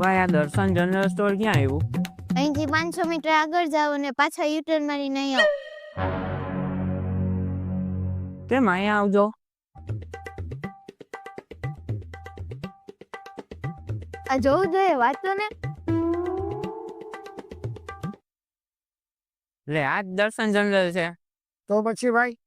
ભાઈ આ દર્શન જનરલ સ્ટોર ક્યાં આવ્યું? અહીંથી 500 મીટર આગળ જાઓ અને પાછા યુટર્ન મારીને અહીં આવો. કેમ અહીંયા આવજો? આ જોવું જોઈએ, વાંચો ને. લે આ જ દર્શન જનરલ છે. તો પછી ભાઈ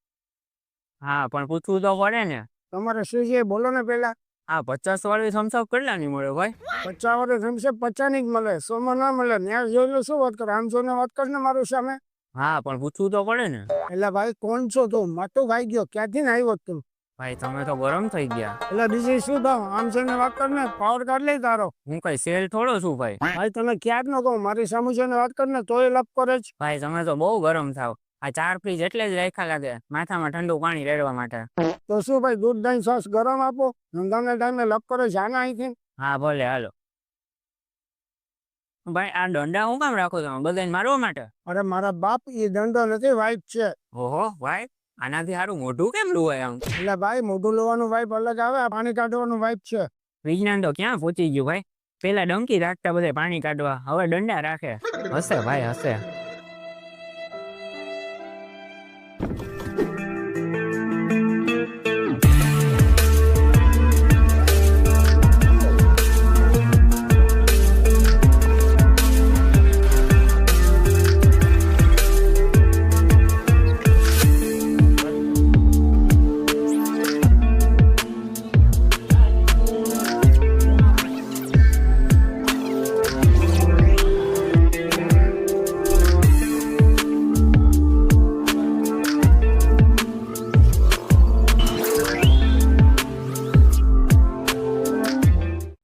હા પણ પૂછવું તો પડે ને. તમારે શું છે બોલો ને પેલા. આ 50 વાળી થમ્સઅપ કેટલા ની મળે ભાઈ? 50 વાળો જમશે 50 ની જ મળે, 100 માં ના મળે. ન્યા જોઈ શું વાત કરે, આમ જોઈને વાત કર ને મારું સામે. હા પણ પૂછવું તો પડે ને. એટલે ભાઈ કોણ છો તું? માટું ભાઈ ગયો, ક્યાંથી ને આવ્યો તું? ભાઈ તમે તો ગરમ થઈ ગયા. એટલે બીજી શું થાવ, આમ જોઈને વાત કર ને, પાવર કાર્ડ લઈ તારો. હું કઈ સેલ થોડો છું ભાઈ. ભાઈ તને ક્યાં જ ન કહું, મારી સામે જોઈને વાત કર ને તોય લપ કરે છે. ભાઈ તમે તો બહુ ગરમ થાવ. આ 4 ફ્રીજ એટલે જ રાખ્યા લાગે માથામાં ઠંડુ પાણી રેડવા માટે. તો શું ભાઈ, દૂધ દહીં છાશ ગરમ આપો, ધંધાને ટાઈમે લપ કરે જાને અહીંથી. હા ભલે હાલો. ભાઈ આ દંડા હું કામ રાખો તમે બધાને મારવા માટે? અરે મારા બાપ, એ દંડો નથી, વાઇફ છે. ઓહો ભાઈ આનાથી સારું મોઢું કેમ લુવાય આમ? એટલે ભાઈ મોઢું લોવાનું વાઇફ અલગ આવે, આ પાણી કાઢવાનું વાઇફ છે. વિજ્ઞાન તો ક્યાં પહોંચી ગયું ભાઈ. પેલા ડંકી રાખતા બધે પાણી કાઢવા, હવે દંડા રાખે. હશે ભાઈ હશે.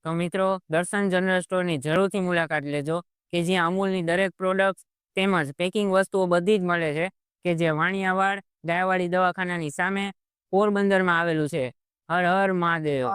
તો મિત્રો દર્શન જનરલ સ્ટોરની જરૂરથી મુલાકાત લેજો કે જ્યાં અમૂલની દરેક પ્રોડક્ટ તેમજ પેકિંગ વસ્તુઓ બધી જ મળે છે કે જે વાણિયાવાડ ગાયવાડી દવાખાનાની સામે પોરબંદરમાં આવેલું છે. હર હર મહાદેવ.